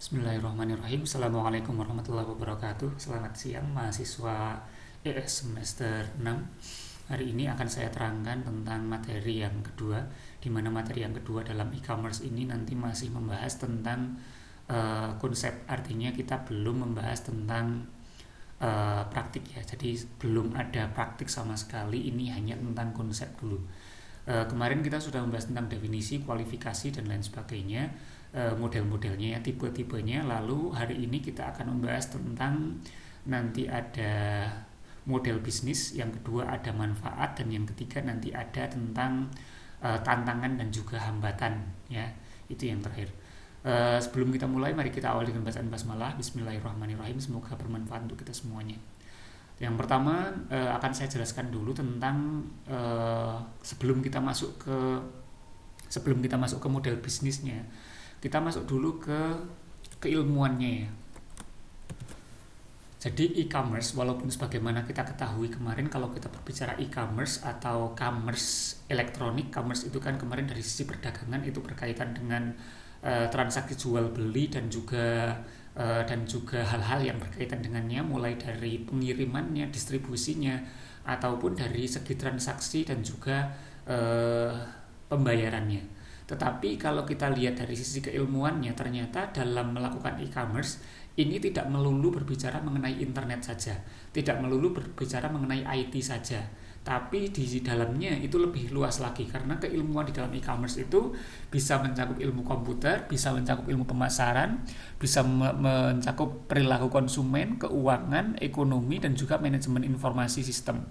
Bismillahirrahmanirrahim. Assalamualaikum warahmatullahi wabarakatuh. Selamat siang mahasiswa ES semester 6. Hari ini akan saya terangkan tentang materi yang kedua, di mana materi yang kedua dalam e-commerce ini nanti masih membahas tentang konsep. Artinya kita belum membahas tentang praktik ya. Jadi belum ada praktik sama sekali, ini hanya tentang konsep dulu. Kemarin kita sudah membahas tentang definisi, kualifikasi, dan lain sebagainya, model-modelnya, tipe-tipenya. Lalu hari ini kita akan membahas tentang nanti ada model bisnis, yang kedua ada manfaat, dan yang ketiga nanti ada tentang tantangan dan juga hambatan ya. Itu yang terakhir. Sebelum kita mulai, mari kita awali dengan bacaan basmalah. Bismillahirrahmanirrahim. Semoga bermanfaat untuk kita semuanya. Yang pertama akan saya jelaskan dulu tentang sebelum kita masuk ke model bisnisnya, kita masuk dulu ke keilmuannya ya. Jadi e-commerce, walaupun sebagaimana kita ketahui kemarin kalau kita berbicara e-commerce atau commerce elektronik, commerce itu kan kemarin dari sisi perdagangan itu berkaitan dengan transaksi jual beli dan juga hal-hal yang berkaitan dengannya, mulai dari pengirimannya, distribusinya, ataupun dari segi transaksi dan juga pembayarannya. Tetapi kalau kita lihat dari sisi keilmuannya, ternyata dalam melakukan e-commerce ini tidak melulu berbicara mengenai internet saja, tidak melulu berbicara mengenai IT saja, tapi di dalamnya itu lebih luas lagi, karena keilmuan di dalam e-commerce itu bisa mencakup ilmu komputer, bisa mencakup ilmu pemasaran, bisa mencakup perilaku konsumen, keuangan, ekonomi, dan juga manajemen informasi sistem.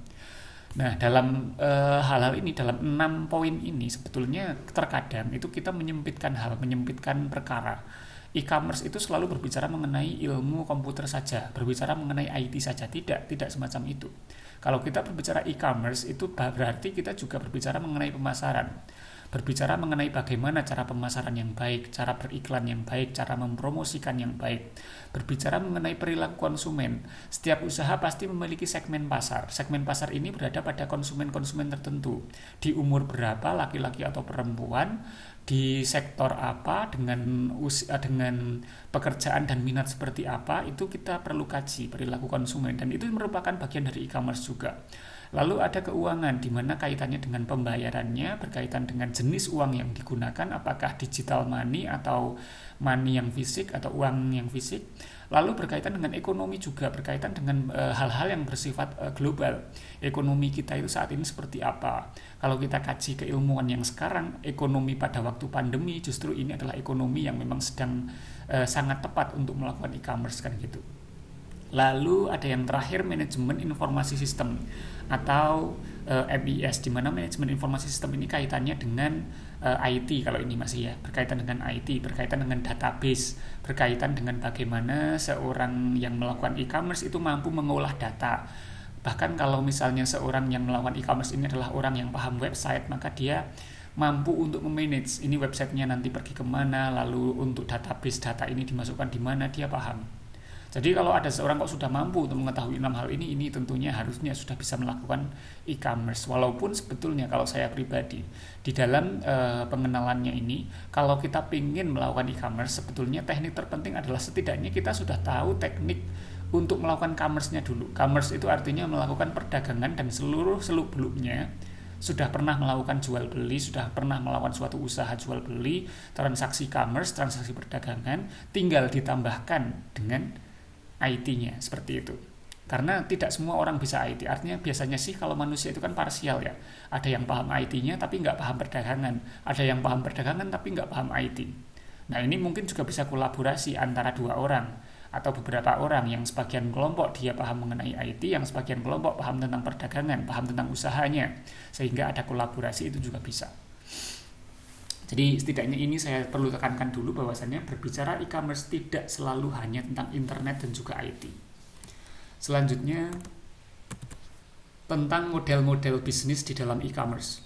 Nah, dalam hal-hal ini, dalam 6 poin ini sebetulnya terkadang itu kita menyempitkan perkara. E-commerce itu selalu berbicara mengenai ilmu komputer saja, berbicara mengenai IT saja, tidak semacam itu. Kalau kita berbicara e-commerce itu berarti kita juga berbicara mengenai pemasaran, berbicara mengenai bagaimana cara pemasaran yang baik, cara beriklan yang baik, cara mempromosikan yang baik, berbicara mengenai perilaku konsumen. Setiap usaha pasti memiliki segmen pasar. Segmen pasar ini berada pada konsumen-konsumen tertentu, di umur berapa, laki-laki atau perempuan, di sektor apa, dengan pekerjaan dan minat seperti apa, itu kita perlu kaji perilaku konsumen, dan itu merupakan bagian dari e-commerce juga. Lalu ada keuangan, di mana kaitannya dengan pembayarannya, berkaitan dengan jenis uang yang digunakan, apakah digital money atau money yang fisik atau uang yang fisik. Lalu berkaitan dengan ekonomi juga, berkaitan dengan hal-hal yang bersifat global. Ekonomi kita itu saat ini seperti apa? Kalau kita kaji keilmuan yang sekarang, ekonomi pada waktu pandemi, justru ini adalah ekonomi yang memang sedang sangat tepat untuk melakukan e-commerce kan gitu. Lalu ada yang terakhir, manajemen informasi sistem atau MIS, di mana manajemen informasi sistem ini kaitannya dengan IT. Kalau ini masih ya berkaitan dengan IT, berkaitan dengan database, berkaitan dengan bagaimana seorang yang melakukan e-commerce itu mampu mengolah data. Bahkan kalau misalnya seorang yang melakukan e-commerce ini adalah orang yang paham website, maka dia mampu untuk memanage ini websitenya nanti pergi kemana, lalu untuk database data ini dimasukkan di mana, dia paham. Jadi kalau ada seorang kok sudah mampu untuk mengetahui 6 hal ini tentunya harusnya sudah bisa melakukan e-commerce. Walaupun sebetulnya kalau saya pribadi, di dalam pengenalannya ini, kalau kita ingin melakukan e-commerce, sebetulnya teknik terpenting adalah setidaknya kita sudah tahu teknik untuk melakukan commerce-nya dulu. Commerce itu artinya melakukan perdagangan dan seluruh seluk-beluknya. Sudah pernah melakukan jual beli, sudah pernah melakukan suatu usaha jual beli, transaksi commerce, transaksi perdagangan, tinggal ditambahkan dengan IT-nya seperti itu. Karena tidak semua orang bisa IT. Artinya biasanya sih kalau manusia itu kan parsial ya. Ada yang paham IT-nya tapi nggak paham perdagangan. Ada yang paham perdagangan tapi nggak paham IT. Nah, ini mungkin juga bisa kolaborasi antara dua orang atau beberapa orang, yang sebagian kelompok dia paham mengenai IT, yang sebagian kelompok paham tentang perdagangan, paham tentang usahanya, sehingga ada kolaborasi, itu juga bisa. Jadi setidaknya ini saya perlu tekankan dulu bahwasannya berbicara e-commerce tidak selalu hanya tentang internet dan juga IT. Selanjutnya tentang model-model bisnis di dalam e-commerce.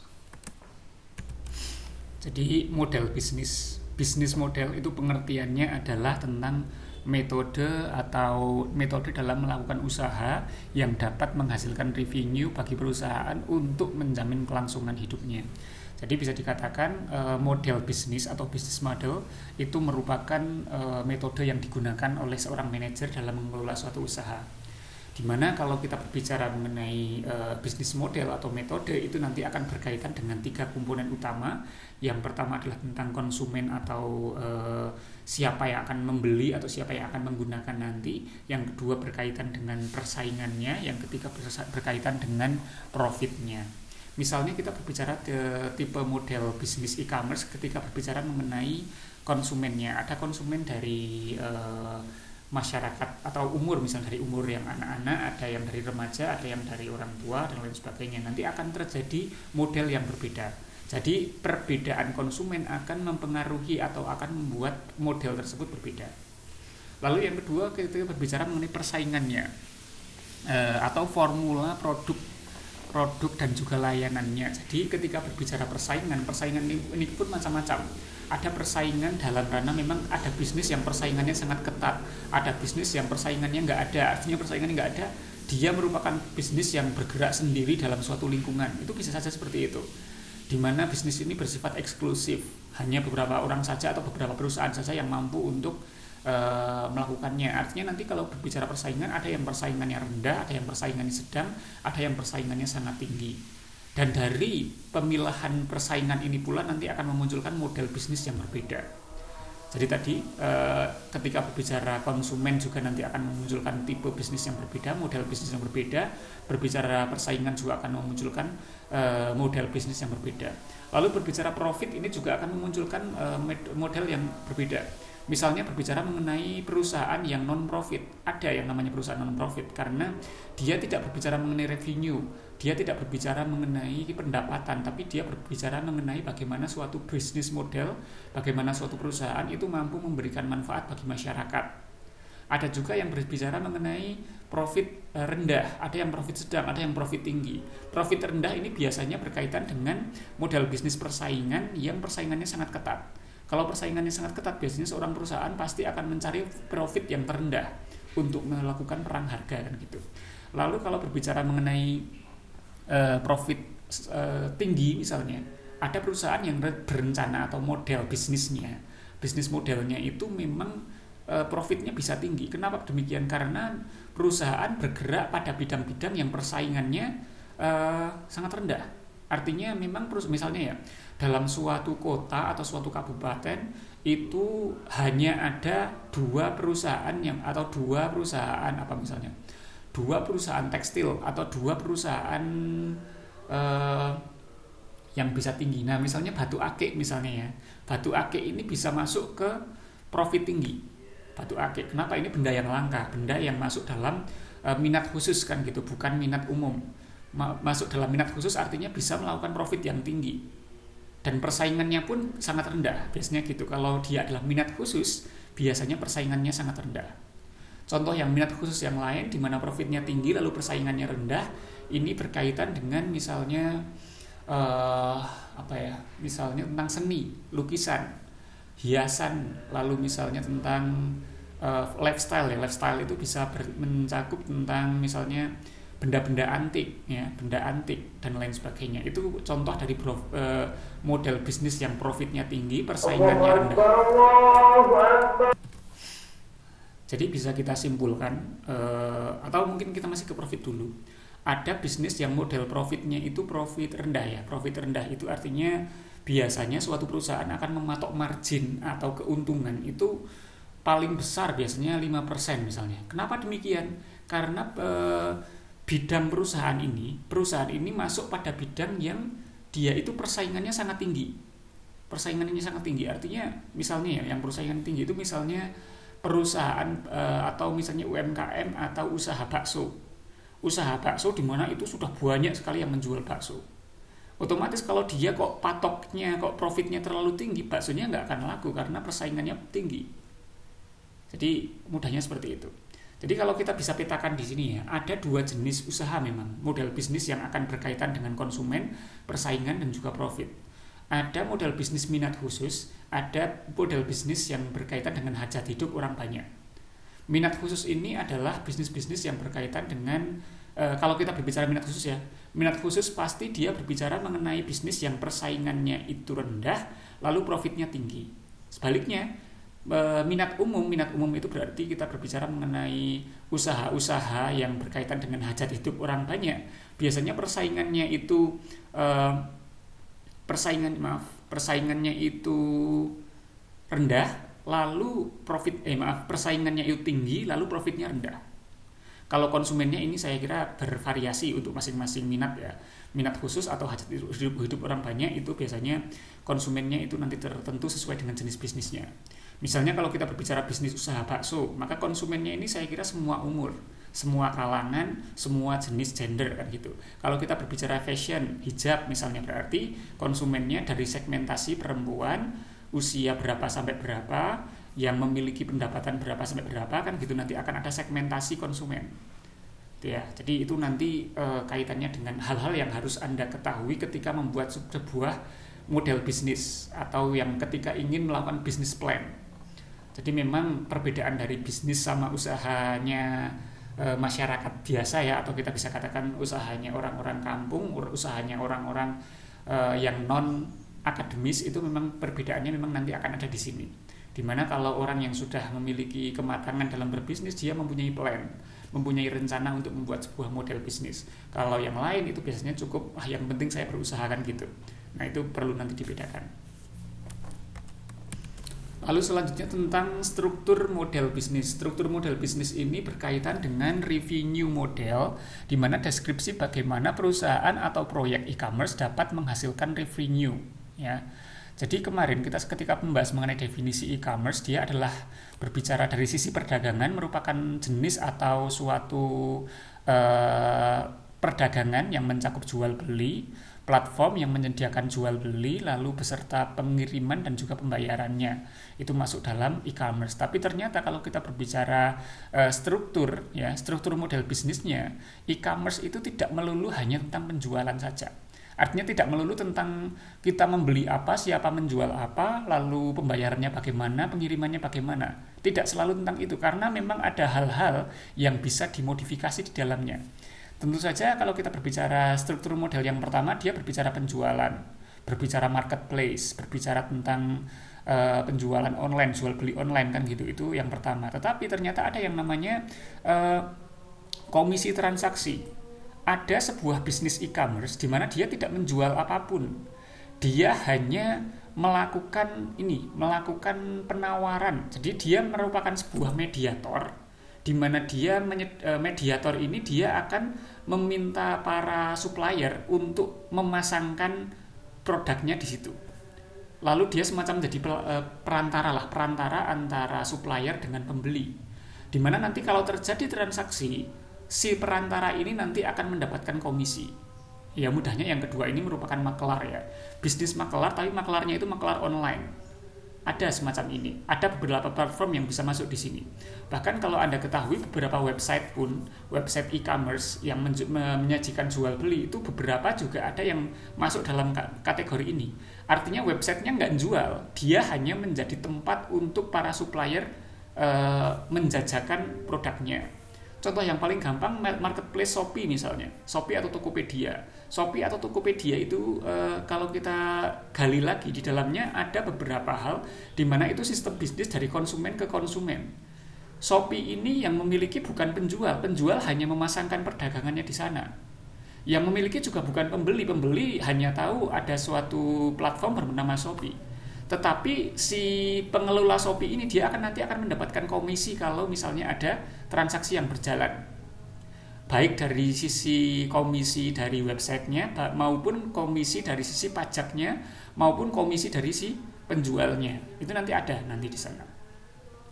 Jadi model bisnis model itu pengertiannya adalah tentang metode dalam melakukan usaha yang dapat menghasilkan revenue bagi perusahaan untuk menjamin kelangsungan hidupnya. Jadi bisa dikatakan model bisnis atau bisnis model itu merupakan metode yang digunakan oleh seorang manajer dalam mengelola suatu usaha. Dimana kalau kita berbicara mengenai bisnis model atau metode itu nanti akan berkaitan dengan 3 komponen utama. Yang pertama adalah tentang konsumen atau siapa yang akan membeli atau siapa yang akan menggunakan nanti. Yang kedua berkaitan dengan persaingannya. Yang ketiga berkaitan dengan profitnya. Misalnya kita berbicara ke tipe model bisnis e-commerce ketika berbicara mengenai konsumennya. Ada konsumen dari masyarakat atau umur, misalnya dari umur yang anak-anak, ada yang dari remaja, ada yang dari orang tua dan lain sebagainya. Nanti akan terjadi model yang berbeda. Jadi perbedaan konsumen akan mempengaruhi atau akan membuat model tersebut berbeda. Lalu yang kedua kita berbicara mengenai persaingannya atau formula produk dan juga layanannya. Jadi ketika berbicara persaingan ini pun macam-macam. Ada persaingan dalam ranah memang ada bisnis yang persaingannya sangat ketat, ada bisnis yang persaingannya nggak ada. Artinya persaingannya nggak ada, dia merupakan bisnis yang bergerak sendiri dalam suatu lingkungan. Itu bisa saja seperti itu, di mana bisnis ini bersifat eksklusif, hanya beberapa orang saja atau beberapa perusahaan saja yang mampu untuk melakukannya. Artinya nanti kalau berbicara persaingan, ada yang persaingannya rendah, ada yang persaingannya sedang, ada yang persaingannya sangat tinggi. Dan dari pemilahan persaingan ini pula nanti akan memunculkan model bisnis yang berbeda. Jadi tadi ketika berbicara konsumen juga nanti akan memunculkan tipe bisnis yang berbeda, model bisnis yang berbeda. Berbicara persaingan juga akan memunculkan model bisnis yang berbeda. Lalu berbicara profit ini juga akan memunculkan model yang berbeda. Misalnya berbicara mengenai perusahaan yang non-profit, ada yang namanya perusahaan non-profit karena dia tidak berbicara mengenai revenue, dia tidak berbicara mengenai pendapatan, tapi dia berbicara mengenai bagaimana suatu bisnis model, bagaimana suatu perusahaan itu mampu memberikan manfaat bagi masyarakat. Ada juga yang berbicara mengenai profit rendah, ada yang profit sedang, ada yang profit tinggi. Profit rendah ini biasanya berkaitan dengan model bisnis persaingan yang persaingannya sangat ketat. Kalau persaingannya sangat ketat, biasanya seorang perusahaan pasti akan mencari profit yang terendah untuk melakukan perang harga kan gitu. Lalu kalau berbicara mengenai profit tinggi misalnya, ada perusahaan yang berencana atau model bisnis modelnya itu memang profitnya bisa tinggi. Kenapa demikian? Karena perusahaan bergerak pada bidang-bidang yang persaingannya sangat rendah. Artinya memang misalnya ya, dalam suatu kota atau suatu kabupaten itu hanya ada 2 perusahaan dua perusahaan tekstil atau 2 perusahaan yang bisa tinggi. Nah, misalnya batu akik misalnya ya. Batu akik ini bisa masuk ke profit tinggi. Batu akik. Kenapa? Ini benda yang langka, benda yang masuk dalam minat khusus kan gitu, bukan minat umum. Masuk dalam minat khusus artinya bisa melakukan profit yang tinggi dan persaingannya pun sangat rendah biasanya gitu. Kalau dia adalah minat khusus biasanya persaingannya sangat rendah. Contoh yang minat khusus yang lain di mana profitnya tinggi lalu persaingannya rendah, ini berkaitan dengan misalnya misalnya tentang seni, lukisan, hiasan, lalu misalnya tentang lifestyle ya. Lifestyle itu bisa mencakup tentang misalnya benda-benda antik ya, benda antik dan lain sebagainya. Itu contoh dari model bisnis yang profitnya tinggi, persaingannya rendah. Jadi bisa kita simpulkan atau mungkin kita masih ke profit dulu. Ada bisnis yang model profitnya itu profit rendah ya. Profit rendah itu artinya biasanya suatu perusahaan akan mematok margin atau keuntungan itu paling besar biasanya 5% misalnya. Kenapa demikian? Karena bidang perusahaan ini masuk pada bidang yang dia itu persaingannya sangat tinggi. Persaingannya sangat tinggi artinya misalnya ya, yang persaingan tinggi itu misalnya perusahaan atau misalnya UMKM atau usaha bakso. Usaha bakso di mana itu sudah banyak sekali yang menjual bakso. Otomatis kalau dia kok profitnya terlalu tinggi, baksonya nggak akan laku karena persaingannya tinggi. Jadi mudahnya seperti itu. Jadi kalau kita bisa petakan di sini ya, ada 2 jenis usaha memang, model bisnis yang akan berkaitan dengan konsumen, persaingan dan juga profit. Ada model bisnis minat khusus, ada model bisnis yang berkaitan dengan hajat hidup orang banyak. Minat khusus ini adalah bisnis-bisnis yang berkaitan dengan kalau kita berbicara minat khusus ya, Minat khusus pasti dia berbicara mengenai bisnis yang persaingannya itu rendah, lalu profitnya tinggi. Sebaliknya, minat umum itu berarti kita berbicara mengenai usaha-usaha yang berkaitan dengan hajat hidup orang banyak. Biasanya persaingannya itu rendah, lalu persaingannya itu tinggi, lalu profitnya rendah. Kalau konsumennya ini saya kira bervariasi untuk masing-masing minat ya. Minat khusus atau hajat hidup orang banyak itu biasanya konsumennya itu nanti tertentu sesuai dengan jenis bisnisnya. Misalnya kalau kita berbicara bisnis usaha bakso, maka konsumennya ini saya kira semua umur, semua kalangan, semua jenis gender kan gitu. Kalau kita berbicara fashion, hijab misalnya, berarti konsumennya dari segmentasi perempuan usia berapa sampai berapa, yang memiliki pendapatan berapa sampai berapa kan gitu, nanti akan ada segmentasi konsumen. Ya, jadi itu nanti kaitannya dengan hal-hal yang harus Anda ketahui ketika membuat sebuah model bisnis atau yang ketika ingin melakukan bisnis plan. Jadi memang perbedaan dari bisnis sama usahanya masyarakat biasa ya, atau kita bisa katakan usahanya orang-orang kampung, usahanya orang-orang yang non akademis, itu memang perbedaannya memang nanti akan ada di sini. Dimana kalau orang yang sudah memiliki kematangan dalam berbisnis, dia mempunyai plan, mempunyai rencana untuk membuat sebuah model bisnis. Kalau yang lain itu biasanya cukup, yang penting saya berusaha kan gitu. Nah itu perlu nanti dibedakan. Lalu selanjutnya tentang struktur model bisnis. Struktur model bisnis ini berkaitan dengan revenue model, di mana deskripsi bagaimana perusahaan atau proyek e-commerce dapat menghasilkan revenue. Ya. Jadi kemarin kita ketika membahas mengenai definisi e-commerce, dia adalah berbicara dari sisi perdagangan, merupakan jenis atau suatu perdagangan yang mencakup jual beli, platform yang menyediakan jual beli, lalu beserta pengiriman dan juga pembayarannya. Itu masuk dalam e-commerce. Tapi ternyata kalau kita berbicara struktur model bisnisnya, e-commerce itu tidak melulu hanya tentang penjualan saja. Artinya tidak melulu tentang kita membeli apa, siapa menjual apa, lalu pembayarannya bagaimana, pengirimannya bagaimana. Tidak selalu tentang itu, karena memang ada hal-hal yang bisa dimodifikasi di dalamnya. Tentu saja kalau kita berbicara struktur model yang pertama, dia berbicara penjualan, berbicara marketplace, berbicara tentang penjualan online, jual beli online kan gitu, itu yang pertama. Tetapi ternyata ada yang namanya komisi transaksi. Ada sebuah bisnis e-commerce di mana dia tidak menjual apapun. Dia hanya melakukan penawaran. Jadi dia merupakan sebuah mediator, di mana mediator ini dia akan meminta para supplier untuk memasangkan produknya di situ. Lalu dia semacam menjadi perantara antara supplier dengan pembeli. Di mana nanti kalau terjadi transaksi, si perantara ini nanti akan mendapatkan komisi. Ya mudahnya yang kedua ini merupakan makelar ya. Bisnis makelar, tapi makelarnya itu makelar online. Ada semacam ini. Ada beberapa platform yang bisa masuk di sini. Bahkan kalau Anda ketahui beberapa website e-commerce yang menyajikan jual beli itu beberapa juga ada yang masuk dalam kategori ini. Artinya websitenya nggak jual, dia hanya menjadi tempat untuk para supplier menjajakan produknya. Contoh yang paling gampang, marketplace Shopee misalnya, Shopee atau Tokopedia. Shopee atau Tokopedia itu kalau kita gali lagi di dalamnya ada beberapa hal di mana itu sistem bisnis dari konsumen ke konsumen. Shopee ini yang memiliki bukan penjual hanya memasangkan perdagangannya di sana. Yang memiliki juga bukan pembeli hanya tahu ada suatu platform bernama Shopee. Tetapi si pengelola Shopee ini dia nanti akan mendapatkan komisi kalau misalnya ada transaksi yang berjalan. Baik dari sisi komisi dari websitenya, maupun komisi dari sisi pajaknya, maupun komisi dari si penjualnya. Itu nanti ada di sana.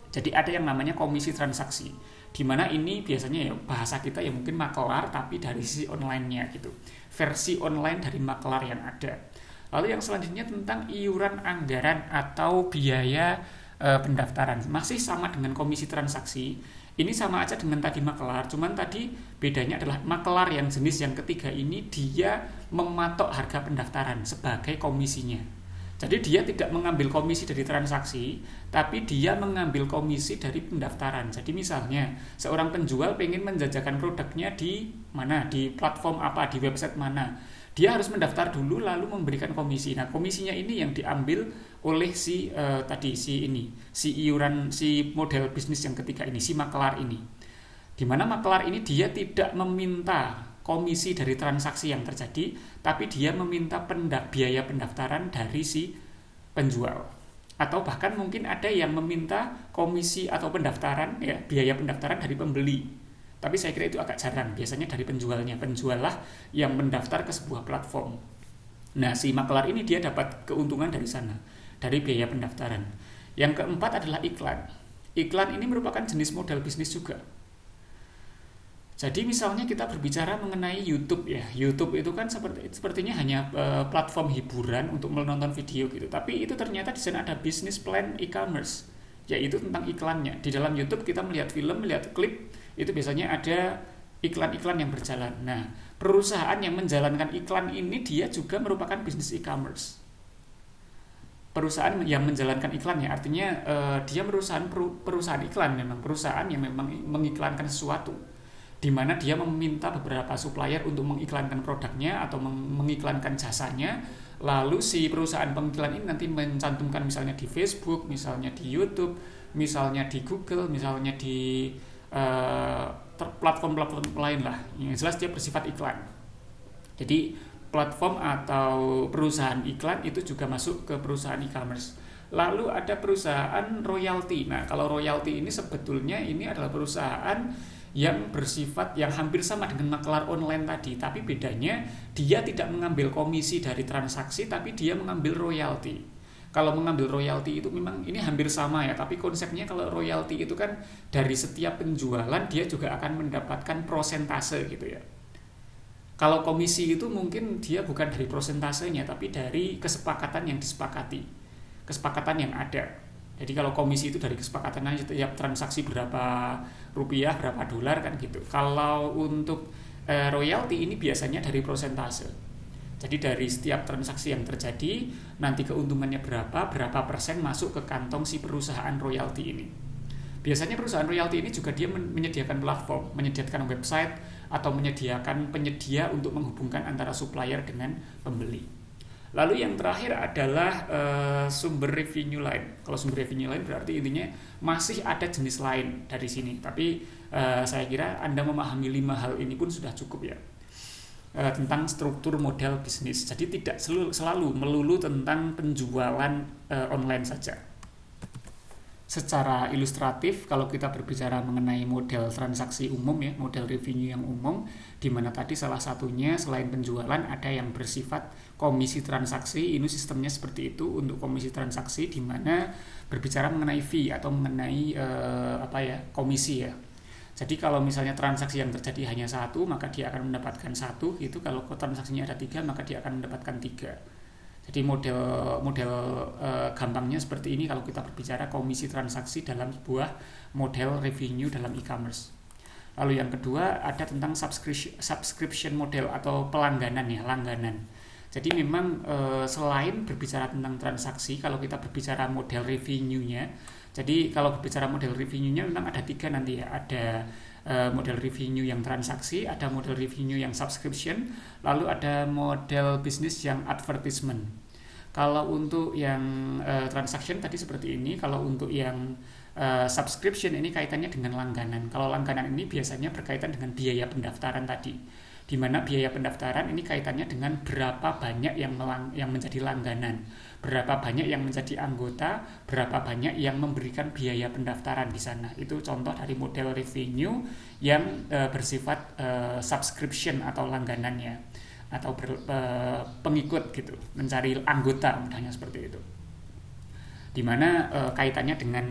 Jadi ada yang namanya komisi transaksi, di mana ini biasanya ya bahasa kita ya mungkin makelar tapi dari sisi online-nya gitu. Versi online dari makelar yang ada. Lalu yang selanjutnya tentang iuran anggaran atau biaya pendaftaran. Masih sama dengan komisi transaksi. Ini sama aja dengan tadi makelar, cuman tadi bedanya adalah makelar yang jenis yang ketiga ini dia mematok harga pendaftaran sebagai komisinya. Jadi dia tidak mengambil komisi dari transaksi, tapi dia mengambil komisi dari pendaftaran. Jadi misalnya seorang penjual pengen menjajakan produknya di mana, di platform apa, di website mana, dia harus mendaftar dulu lalu memberikan komisi. Nah, komisinya ini yang diambil oleh si iuran, si model bisnis yang ketiga ini, si makelar ini. Di mana makelar ini dia tidak meminta komisi dari transaksi yang terjadi, tapi dia meminta biaya pendaftaran dari si penjual. Atau bahkan mungkin ada yang meminta komisi atau pendaftaran, ya, biaya pendaftaran dari pembeli. Tapi saya kira itu agak jarang, biasanya dari penjualnya. Penjual lah yang mendaftar ke sebuah platform. Nah, si makelar ini dia dapat keuntungan dari sana, dari biaya pendaftaran. Yang keempat adalah iklan. Iklan ini merupakan jenis model bisnis juga. Jadi misalnya kita berbicara mengenai YouTube ya, YouTube itu kan sepertinya hanya platform hiburan untuk menonton video gitu. Tapi itu ternyata di sana ada business plan e-commerce, yaitu tentang iklannya. Di dalam YouTube kita melihat film, melihat klip, itu biasanya ada iklan-iklan yang berjalan. Nah, perusahaan yang menjalankan iklan ini dia juga merupakan bisnis e-commerce. Perusahaan yang menjalankan iklannya artinya dia perusahaan iklan, memang perusahaan yang memang mengiklankan sesuatu, di mana dia meminta beberapa supplier untuk mengiklankan produknya atau mengiklankan jasanya. Lalu si perusahaan pengiklan ini nanti mencantumkan misalnya di Facebook, misalnya di YouTube, misalnya di Google, misalnya di platform-platform lain lah. Yang jelas dia bersifat iklan. Jadi platform atau perusahaan iklan itu juga masuk ke perusahaan e-commerce. Lalu ada perusahaan royalti. Nah, kalau royalti ini sebetulnya ini adalah perusahaan yang bersifat yang hampir sama dengan makelar online tadi, tapi bedanya dia tidak mengambil komisi dari transaksi, tapi dia mengambil royalti. Kalau mengambil royalti itu memang ini hampir sama ya, tapi konsepnya kalau royalti itu kan dari setiap penjualan dia juga akan mendapatkan prosentase gitu ya. Kalau komisi itu mungkin dia bukan dari prosentasenya, tapi dari kesepakatan yang disepakati, kesepakatan yang ada. Jadi kalau komisi itu dari kesepakatan aja, tiap transaksi berapa rupiah, berapa dolar kan gitu. Kalau untuk royalti ini biasanya dari prosentase. Jadi dari setiap transaksi yang terjadi, nanti keuntungannya berapa persen masuk ke kantong si perusahaan royalti ini. Biasanya perusahaan royalti ini juga dia menyediakan platform, menyediakan website, atau menyediakan penyedia untuk menghubungkan antara supplier dengan pembeli. Lalu yang terakhir adalah sumber revenue lain. Kalau sumber revenue lain berarti intinya masih ada jenis lain dari sini. Tapi saya kira Anda memahami 5 hal ini pun sudah cukup ya. Tentang struktur model bisnis. Jadi tidak selalu melulu tentang penjualan online saja. Secara ilustratif, kalau kita berbicara mengenai model transaksi umum ya, model revenue yang umum, di mana tadi salah satunya selain penjualan ada yang bersifat komisi transaksi. Ini sistemnya seperti itu untuk komisi transaksi, di mana berbicara mengenai fee atau mengenai komisi ya. Jadi kalau misalnya transaksi yang terjadi hanya satu, maka dia akan mendapatkan satu. Itu kalau transaksinya ada 3, maka dia akan mendapatkan 3. Jadi model gampangnya seperti ini kalau kita berbicara komisi transaksi dalam sebuah model revenue dalam e-commerce. Lalu yang kedua ada tentang subscription model atau pelangganan ya, langganan. Jadi memang selain berbicara tentang transaksi, kalau kita berbicara model revenue-nya, jadi kalau berbicara model revenue-nya memang ada 3 nanti ya, ada model revenue yang transaksi, ada model revenue yang subscription, lalu ada model bisnis yang advertisement. Kalau untuk yang transaction tadi seperti ini, kalau untuk yang subscription ini kaitannya dengan langganan. Kalau langganan ini biasanya berkaitan dengan biaya pendaftaran tadi, di mana biaya pendaftaran ini kaitannya dengan berapa banyak yang menjadi langganan, berapa banyak yang menjadi anggota, berapa banyak yang memberikan biaya pendaftaran di sana. Itu contoh dari model revenue yang bersifat subscription atau langganannya, atau pengikut gitu, mencari anggota mudahnya seperti itu. Di mana kaitannya dengan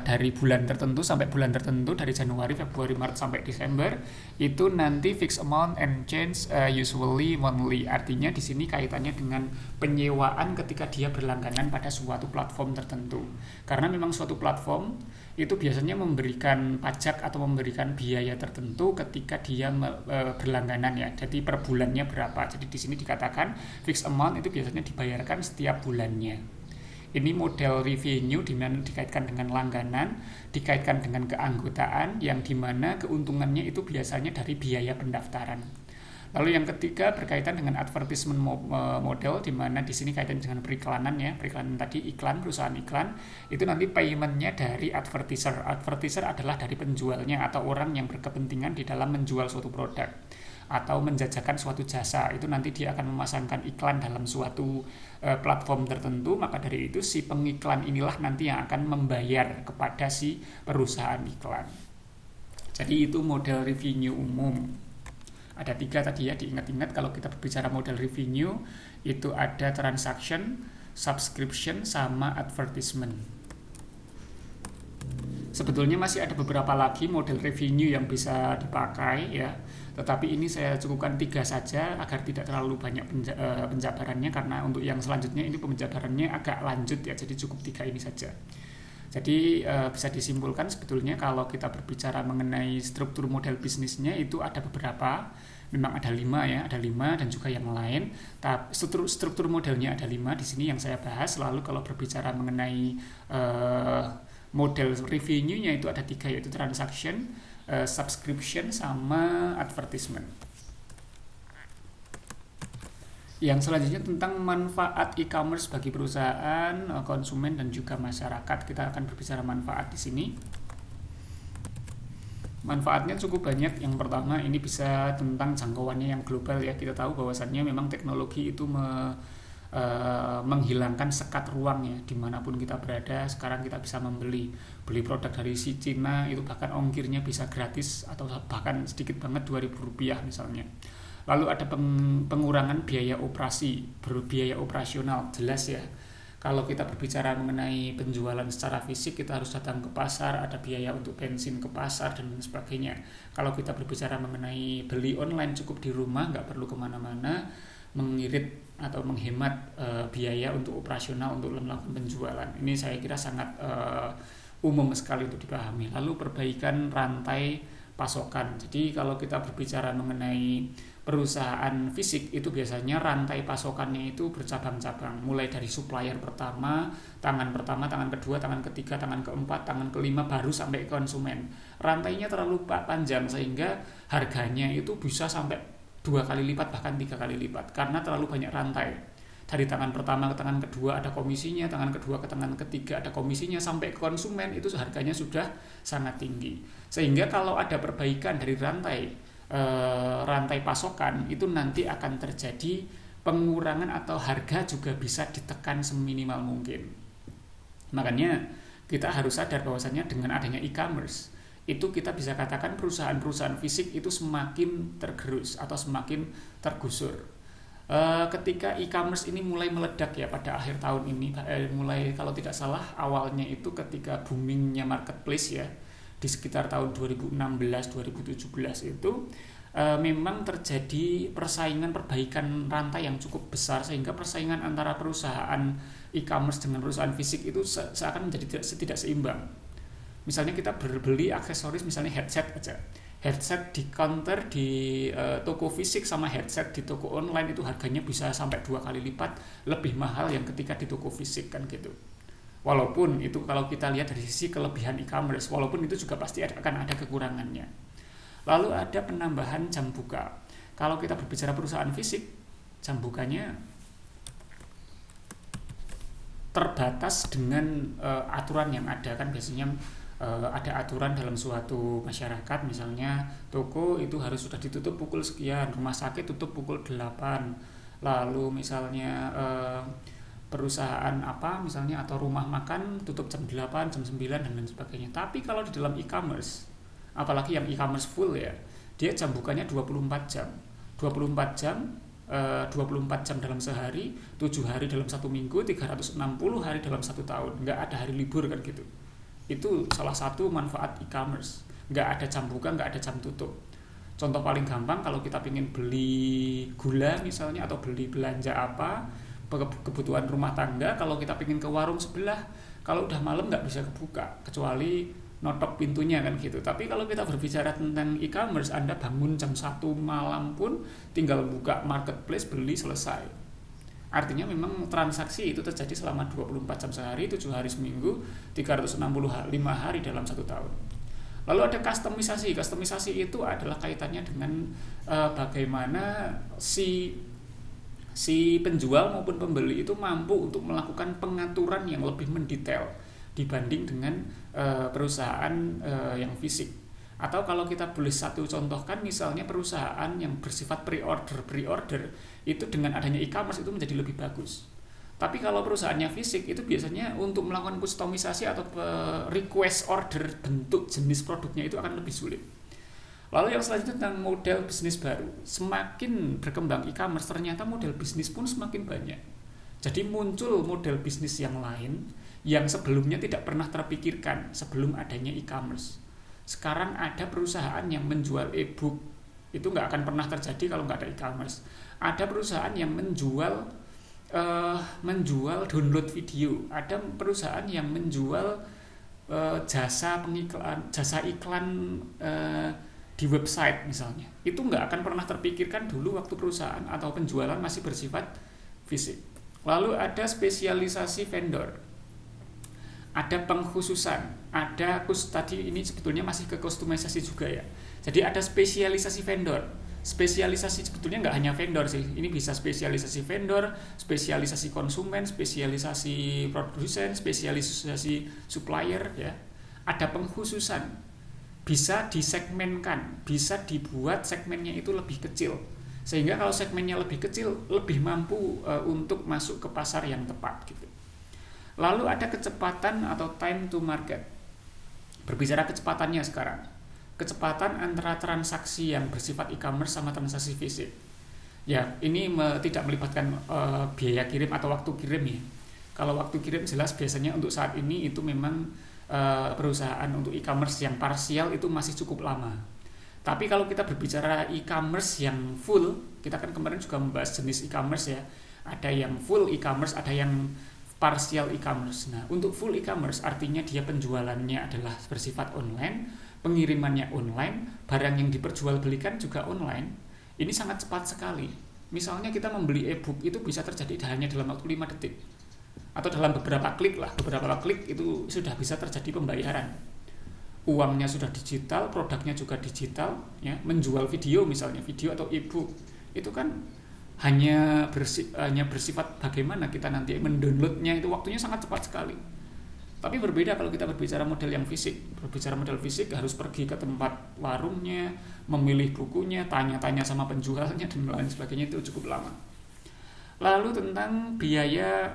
dari bulan tertentu sampai bulan tertentu, dari Januari, Februari, Maret sampai Desember, itu nanti fixed amount and change usually monthly. Artinya di sini kaitannya dengan penyewaan ketika dia berlangganan pada suatu platform tertentu. Karena memang suatu platform itu biasanya memberikan pajak atau memberikan biaya tertentu ketika dia berlangganan ya. Jadi per bulannya berapa. Jadi di sini dikatakan fixed amount itu biasanya dibayarkan setiap bulannya. Ini model revenue di mana dikaitkan dengan langganan, dikaitkan dengan keanggotaan, yang dimana keuntungannya itu biasanya dari biaya pendaftaran. Lalu yang ketiga berkaitan dengan advertisement model, di mana di sini kaitan dengan periklanan ya, periklanan tadi iklan, perusahaan iklan, itu nanti paymentnya dari advertiser. Advertiser adalah dari penjualnya atau orang yang berkepentingan di dalam menjual suatu produk atau menjajakan suatu jasa. Itu nanti dia akan memasangkan iklan dalam suatu platform tertentu, maka dari itu si pengiklan inilah nanti yang akan membayar kepada si perusahaan iklan. Jadi itu model revenue umum. Ada 3 tadi ya, diingat-ingat kalau kita berbicara model revenue itu ada transaction, subscription, sama advertisement. Sebetulnya masih ada beberapa lagi model revenue yang bisa dipakai ya, tetapi ini saya cukupkan 3 saja agar tidak terlalu banyak penjabarannya, karena untuk yang selanjutnya ini penjabarannya agak lanjut ya, jadi cukup 3 ini saja. Jadi bisa disimpulkan sebetulnya kalau kita berbicara mengenai struktur model bisnisnya itu ada beberapa, memang ada 5 ya, ada 5 dan juga yang lain. Tapi struktur modelnya ada 5 di sini yang saya bahas. Lalu kalau berbicara mengenai model revenue-nya itu ada 3, yaitu transaction, subscription, sama advertisement. Yang selanjutnya tentang manfaat e-commerce bagi perusahaan, konsumen, dan juga masyarakat. Kita akan berbicara manfaat di sini. Manfaatnya cukup banyak. Yang pertama ini bisa tentang jangkauannya yang global ya. Kita tahu bahwasannya memang teknologi itu menghilangkan sekat ruang ya, dimanapun kita berada. Sekarang kita bisa beli produk dari si Cina itu bahkan ongkirnya bisa gratis atau bahkan sedikit banget, Rp2.000 misalnya. Lalu ada pengurangan biaya operasional, jelas ya. Kalau kita berbicara mengenai penjualan secara fisik, kita harus datang ke pasar, ada biaya untuk bensin ke pasar dan sebagainya. Kalau kita berbicara mengenai beli online, cukup di rumah, nggak perlu kemana-mana, mengirit atau menghemat biaya untuk operasional untuk melakukan penjualan. Ini saya kira sangat umum sekali untuk dipahami. Lalu perbaikan rantai pasokan. Jadi kalau kita berbicara mengenai perusahaan fisik itu biasanya rantai pasokannya itu bercabang-cabang, mulai dari supplier pertama, tangan kedua, tangan ketiga, tangan keempat, tangan kelima, baru sampai konsumen. Rantainya terlalu panjang sehingga harganya itu bisa sampai 2 kali lipat, bahkan 3 kali lipat, karena terlalu banyak rantai. Dari tangan pertama ke tangan kedua ada komisinya, tangan kedua ke tangan ketiga ada komisinya, sampai ke konsumen itu harganya sudah sangat tinggi. Sehingga kalau ada perbaikan dari rantai pasokan, itu nanti akan terjadi pengurangan atau harga juga bisa ditekan seminimal mungkin. Makanya kita harus sadar bahwasannya dengan adanya e-commerce itu kita bisa katakan perusahaan-perusahaan fisik itu semakin tergerus atau semakin tergusur. Ketika e-commerce ini mulai meledak ya pada akhir tahun ini, mulai kalau tidak salah awalnya itu ketika boomingnya marketplace ya, di sekitar tahun 2016-2017 itu memang terjadi perbaikan rantai yang cukup besar, sehingga persaingan antara perusahaan e-commerce dengan perusahaan fisik itu seakan menjadi tidak seimbang. Misalnya kita berbeli aksesoris, misalnya headset aja. Headset di counter di toko fisik sama headset di toko online itu harganya bisa sampai 2 kali lipat lebih mahal yang ketika di toko fisik kan gitu. Walaupun itu kalau kita lihat dari sisi kelebihan e-commerce, walaupun itu juga pasti akan ada kekurangannya. Lalu ada penambahan jam buka. Kalau kita berbicara perusahaan fisik, jam bukanya terbatas dengan aturan yang ada kan. Biasanya ada aturan dalam suatu masyarakat, misalnya toko itu harus sudah ditutup pukul sekian, rumah sakit tutup pukul 8, lalu misalnya perusahaan apa misalnya atau rumah makan tutup jam 8, jam 9 dan lain sebagainya. Tapi kalau di dalam e-commerce, apalagi yang e-commerce full ya, dia jam bukanya 24 jam. 24 jam dalam sehari, 7 hari dalam 1 minggu, 360 hari dalam 1 tahun. Nggak ada hari libur kan gitu. Itu salah satu manfaat e-commerce. Nggak ada jam buka, nggak ada jam tutup. Contoh paling gampang, kalau kita ingin beli gula misalnya, atau beli belanja apa, kebutuhan rumah tangga, kalau kita ingin ke warung sebelah, kalau udah malam nggak bisa kebuka, kecuali notok pintunya kan gitu. Tapi kalau kita berbicara tentang e-commerce, Anda bangun jam 1 malam pun tinggal buka marketplace, beli, selesai. Artinya memang transaksi itu terjadi selama 24 jam sehari, 7 hari seminggu, 365 hari dalam 1 tahun. Lalu ada kustomisasi. Kustomisasi itu adalah kaitannya dengan bagaimana si penjual maupun pembeli itu mampu untuk melakukan pengaturan yang lebih mendetail dibanding dengan perusahaan yang fisik. Atau kalau kita boleh satu contohkan, misalnya perusahaan yang bersifat pre-order itu dengan adanya e-commerce itu menjadi lebih bagus. Tapi kalau perusahaannya fisik itu biasanya untuk melakukan kustomisasi atau request order bentuk jenis produknya itu akan lebih sulit. Lalu yang selanjutnya tentang model bisnis baru. Semakin berkembang e-commerce, ternyata model bisnis pun semakin banyak. Jadi muncul model bisnis yang lain yang sebelumnya tidak pernah terpikirkan sebelum adanya e-commerce. Sekarang ada perusahaan yang menjual e-book. Itu nggak akan pernah terjadi kalau nggak ada e-commerce. Ada perusahaan yang menjual download video. Ada perusahaan yang menjual jasa iklan di website misalnya. Itu nggak akan pernah terpikirkan dulu waktu perusahaan atau penjualan masih bersifat fisik. Lalu ada spesialisasi vendor, ada pengkhususan, tadi ini sebetulnya masih ke kustomisasi juga ya. Jadi ada spesialisasi vendor. Spesialisasi sebetulnya nggak hanya vendor sih, ini bisa spesialisasi vendor, spesialisasi konsumen, spesialisasi produsen, spesialisasi supplier ya. Ada pengkhususan, bisa disegmenkan, bisa dibuat segmennya itu lebih kecil, sehingga kalau segmennya lebih kecil lebih mampu untuk masuk ke pasar yang tepat gitu. Lalu ada kecepatan atau time to market. Berbicara kecepatannya sekarang, kecepatan antara transaksi yang bersifat e-commerce sama transaksi fisik. Ya, ini tidak melibatkan biaya kirim atau waktu kirim ya. Kalau waktu kirim jelas biasanya untuk saat ini itu memang perusahaan untuk e-commerce yang parsial itu masih cukup lama. Tapi kalau kita berbicara e-commerce yang full, kita kan kemarin juga membahas jenis e-commerce ya. Ada yang full e-commerce, ada yang partial e-commerce. Nah, untuk full e-commerce artinya dia penjualannya adalah bersifat online, pengirimannya online, barang yang diperjualbelikan juga online. Ini sangat cepat sekali. Misalnya kita membeli e-book itu bisa terjadi hanya dalam waktu 5 detik. Atau dalam beberapa klik itu sudah bisa terjadi pembayaran. Uangnya sudah digital, produknya juga digital, ya. Menjual video misalnya, video atau e-book itu kan hanya bersifat bagaimana kita nanti mendownloadnya, itu waktunya sangat cepat sekali. Tapi berbeda kalau kita berbicara model yang fisik. Berbicara model fisik harus pergi ke tempat warungnya, memilih bukunya, tanya-tanya sama penjualnya dan lain sebagainya, itu cukup lama. Lalu tentang biaya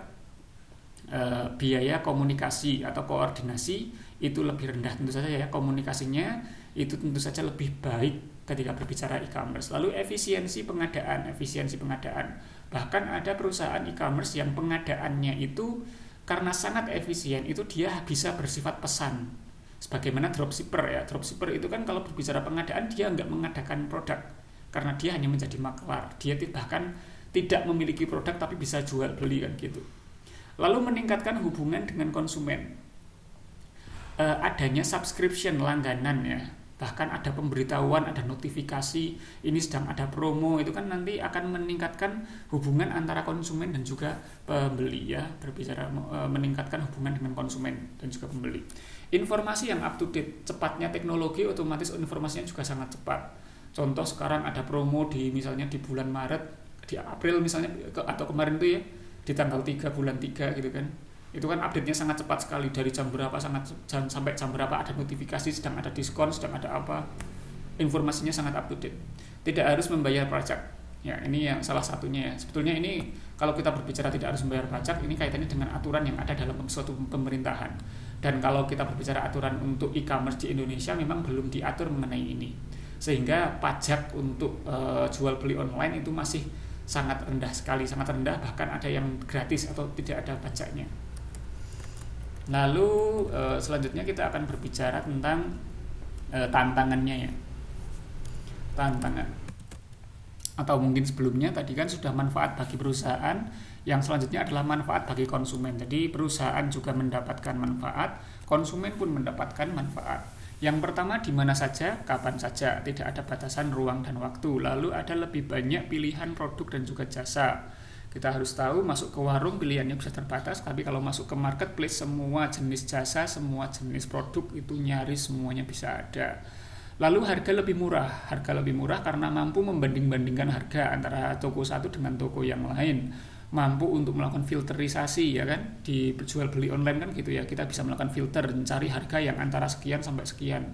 komunikasi atau koordinasi itu lebih rendah tentu saja ya. Komunikasinya itu tentu saja lebih baik ketika berbicara e-commerce. Lalu efisiensi pengadaan. Bahkan ada perusahaan e-commerce yang pengadaannya itu karena sangat efisien, itu dia bisa bersifat pesan. Sebagaimana dropshipper ya. Dropshipper itu kan kalau berbicara pengadaan dia nggak mengadakan produk, karena dia hanya menjadi maklar. Dia bahkan tidak memiliki produk tapi bisa jual beli kan gitu. Lalu meningkatkan hubungan dengan konsumen. Adanya subscription, langganan ya. Bahkan ada pemberitahuan, ada notifikasi, ini sedang ada promo, itu kan nanti akan meningkatkan hubungan antara konsumen dan juga pembeli ya. Berbicara meningkatkan hubungan dengan konsumen dan juga pembeli. Informasi yang up to date, cepatnya teknologi otomatis informasinya juga sangat cepat. Contoh sekarang ada promo misalnya di bulan Maret, di April misalnya, atau kemarin itu ya, di tanggal 3 bulan 3 gitu kan. Itu kan update-nya sangat cepat sekali, dari jam berapa sampai jam berapa ada notifikasi, sedang ada diskon, sedang ada apa, informasinya sangat up to date. Tidak harus membayar pajak ya, ini yang salah satunya ya. Sebetulnya ini kalau kita berbicara tidak harus membayar pajak, ini kaitannya dengan aturan yang ada dalam suatu pemerintahan. Dan kalau kita berbicara aturan untuk e-commerce di Indonesia memang belum diatur mengenai ini, sehingga pajak untuk jual beli online itu masih sangat rendah sekali, sangat rendah, bahkan ada yang gratis atau tidak ada pajaknya. Lalu selanjutnya kita akan berbicara tentang tantangannya ya. Tantangan, atau mungkin sebelumnya tadi kan sudah manfaat bagi perusahaan, yang selanjutnya adalah manfaat bagi konsumen. Jadi perusahaan juga mendapatkan manfaat, konsumen pun mendapatkan manfaat. Yang pertama, di mana saja, kapan saja, tidak ada batasan ruang dan waktu. Lalu ada lebih banyak pilihan produk dan juga jasa. Kita harus tahu, masuk ke warung pilihannya bisa terbatas, tapi kalau masuk ke marketplace, semua jenis jasa, semua jenis produk itu nyaris semuanya bisa ada. Lalu harga lebih murah karena mampu membanding-bandingkan harga antara toko satu dengan toko yang lain, mampu untuk melakukan filterisasi ya kan, di jual beli online kan gitu ya, kita bisa melakukan filter, mencari harga yang antara sekian sampai sekian.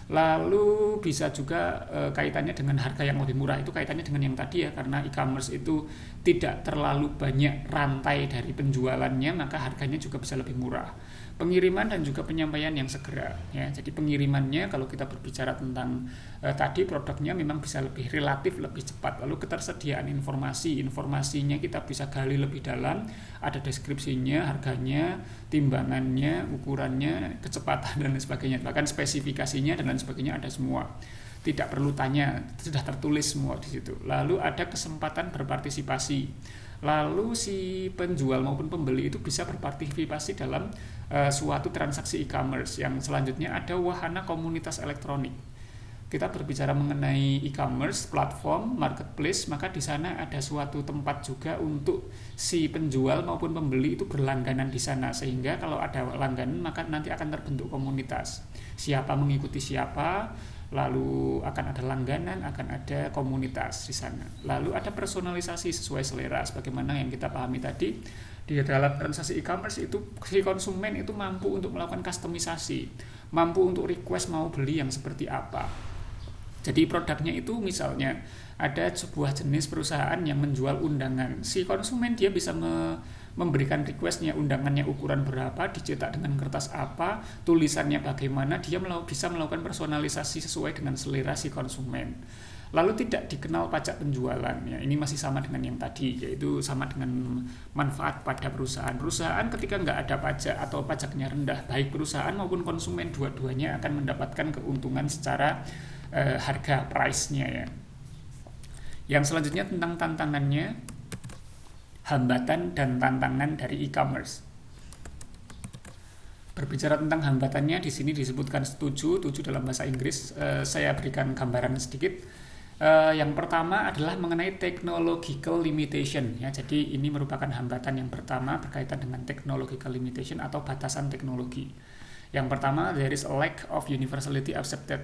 Lalu bisa juga kaitannya dengan harga yang lebih murah, itu kaitannya dengan yang tadi ya, karena e-commerce itu tidak terlalu banyak rantai dari penjualannya, maka harganya juga bisa lebih murah. Pengiriman dan juga penyampaian yang segera ya. Jadi pengirimannya kalau kita berbicara tentang tadi produknya memang bisa lebih relatif lebih cepat. Lalu ketersediaan informasinya kita bisa gali lebih dalam, ada deskripsinya, harganya, timbangannya, ukurannya, kecepatan dan lain sebagainya, bahkan spesifikasinya dan lain sebagainya ada semua. Tidak perlu tanya, sudah tertulis semua di situ. Lalu ada kesempatan berpartisipasi. Lalu si penjual maupun pembeli itu bisa berpartisipasi dalam suatu transaksi e-commerce. Yang selanjutnya ada wahana komunitas elektronik. Kita berbicara mengenai e-commerce, platform, marketplace, maka di sana ada suatu tempat juga untuk si penjual maupun pembeli itu berlangganan di sana, sehingga kalau ada langganan maka nanti akan terbentuk komunitas. Siapa mengikuti siapa, lalu akan ada langganan, akan ada komunitas di sana. Lalu ada personalisasi sesuai selera, sebagaimana yang kita pahami tadi. Di dalam transaksi e-commerce itu si konsumen itu mampu untuk melakukan kustomisasi, mampu untuk request mau beli yang seperti apa. Jadi produknya itu misalnya ada sebuah jenis perusahaan yang menjual undangan, si konsumen dia bisa memberikan requestnya, undangannya ukuran berapa, dicetak dengan kertas apa, tulisannya bagaimana, dia bisa melakukan personalisasi sesuai dengan selera si konsumen. Lalu tidak dikenal pajak penjualan ya, ini masih sama dengan yang tadi, yaitu sama dengan manfaat pada perusahaan. Perusahaan ketika nggak ada pajak atau pajaknya rendah, baik perusahaan maupun konsumen dua-duanya akan mendapatkan keuntungan secara harga price-nya ya. Yang selanjutnya tentang tantangannya, hambatan dan tantangan dari e-commerce. Berbicara tentang hambatannya, di sini disebutkan 7 dalam bahasa Inggris. Saya berikan gambaran sedikit. Yang pertama adalah mengenai technological limitation ya. Jadi ini merupakan hambatan yang pertama berkaitan dengan technological limitation atau batasan teknologi. Yang pertama, there is a lack of universality accepted.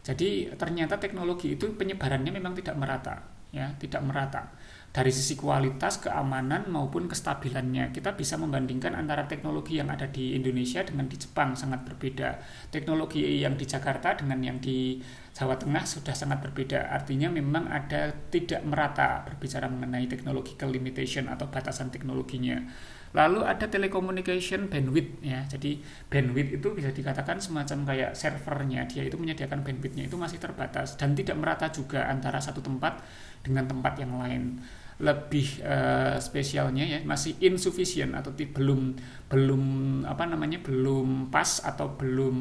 Jadi ternyata teknologi itu penyebarannya memang tidak merata ya, tidak merata. Dari sisi kualitas, keamanan maupun kestabilannya, kita bisa membandingkan antara teknologi yang ada di Indonesia dengan di Jepang sangat berbeda. Teknologi yang di Jakarta dengan yang di Jawa Tengah sudah sangat berbeda. Artinya memang ada tidak merata berbicara mengenai technological limitation atau batasan teknologinya. Lalu ada telecommunication bandwidth ya. Jadi bandwidth itu bisa dikatakan semacam kayak servernya, dia itu menyediakan bandwidthnya itu masih terbatas dan tidak merata juga antara satu tempat dengan tempat yang lain. Lebih spesialnya ya masih insufficient atau belum pas atau belum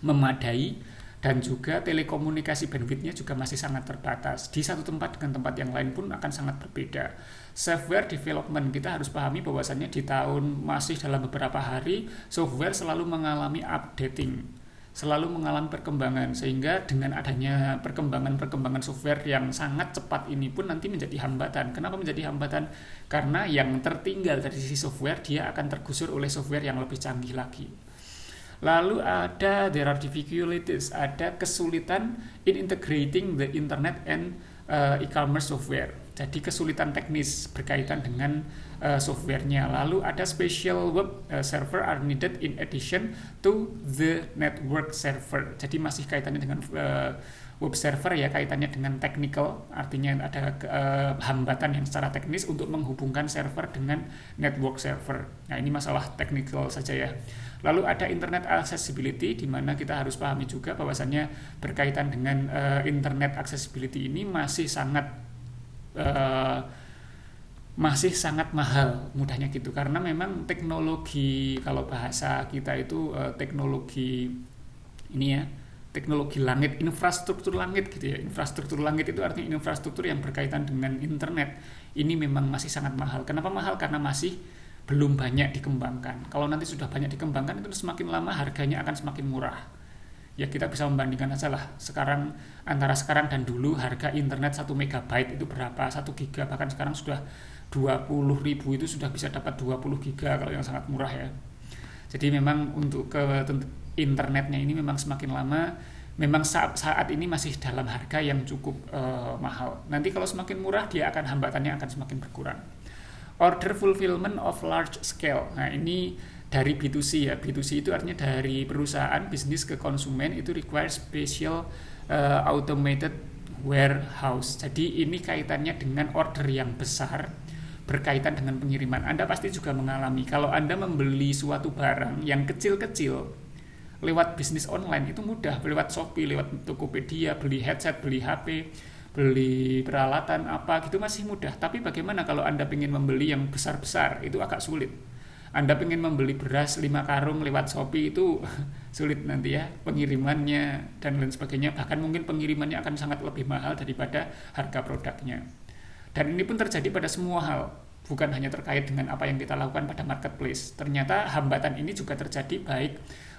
memadai, dan juga telekomunikasi bandwidthnya juga masih sangat terbatas. Di satu tempat dengan tempat yang lain pun akan sangat berbeda. Software development, kita harus pahami bahwasannya di tahun masih dalam beberapa hari software selalu mengalami updating, selalu mengalami perkembangan, sehingga dengan adanya perkembangan software yang sangat cepat ini pun nanti menjadi hambatan. Kenapa menjadi hambatan? Karena yang tertinggal dari sisi software dia akan tergusur oleh software yang lebih canggih lagi. Lalu there are difficulties, ada kesulitan in integrating the internet and e-commerce software. Jadi kesulitan teknis berkaitan dengan softwarenya. Lalu ada special web server are needed in addition to the network server. Jadi masih kaitannya dengan web server ya, kaitannya dengan technical, artinya ada hambatan yang secara teknis untuk menghubungkan server dengan network server. Nah ini masalah technical saja ya. Lalu ada internet accessibility, di mana kita harus pahami juga bahwasannya berkaitan dengan internet accessibility ini masih sangat masih sangat mahal, mudahnya gitu, karena memang teknologi, kalau bahasa kita itu teknologi ini ya, teknologi langit, infrastruktur langit gitu ya. Infrastruktur langit itu artinya infrastruktur yang berkaitan dengan internet. Ini memang masih sangat mahal. Kenapa mahal? Karena masih belum banyak dikembangkan. Kalau nanti sudah banyak dikembangkan, itu semakin lama harganya akan semakin murah. Ya kita bisa membandingkan aja lah, sekarang antara sekarang dan dulu harga internet 1 MB itu berapa, 1 GB bahkan sekarang sudah 20.000, itu sudah bisa dapat 20 GB kalau yang sangat murah ya. Jadi memang untuk ke internetnya ini memang semakin lama, memang saat ini masih dalam harga yang cukup mahal. Nanti kalau semakin murah, dia akan hambatannya akan semakin berkurang. Order fulfillment of large scale. Nah ini dari B2C ya. B2C itu artinya dari perusahaan bisnis ke konsumen, itu require special automated warehouse. Jadi ini kaitannya dengan order yang besar berkaitan dengan pengiriman. Anda pasti juga mengalami kalau Anda membeli suatu barang yang kecil-kecil lewat bisnis online itu mudah, lewat Shopee, lewat Tokopedia, beli headset, beli HP, beli peralatan apa gitu masih mudah. Tapi bagaimana kalau Anda ingin membeli yang besar-besar, itu agak sulit. Anda ingin membeli beras 5 karung lewat Shopee itu sulit nanti ya, pengirimannya dan lain sebagainya. Bahkan mungkin pengirimannya akan sangat lebih mahal daripada harga produknya. Dan ini pun terjadi pada semua hal, bukan hanya terkait dengan apa yang kita lakukan pada marketplace. Ternyata hambatan ini juga terjadi baik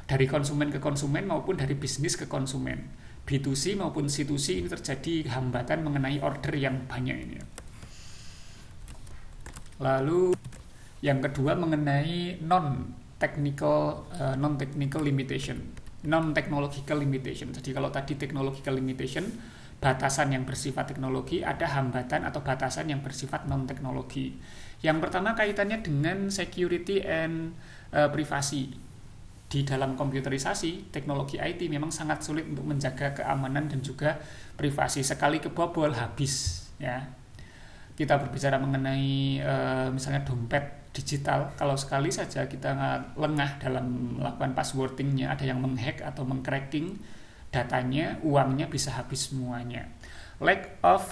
dari konsumen ke konsumen maupun dari bisnis ke konsumen. B2C maupun C2C ini terjadi hambatan mengenai order yang banyak ini. Lalu yang kedua mengenai non-technical limitation, non-technological limitation. Jadi kalau tadi technological limitation, batasan yang bersifat teknologi, ada hambatan atau batasan yang bersifat non-teknologi. Yang pertama kaitannya dengan security and privasi. Di dalam komputerisasi, teknologi IT memang sangat sulit untuk menjaga keamanan dan juga privasi. Sekali kebobol habis ya. Kita berbicara mengenai misalnya dompet digital, kalau sekali saja kita lengah dalam melakukan passwordingnya, ada yang menghack atau mengcracking datanya, uangnya bisa habis semuanya. Lack of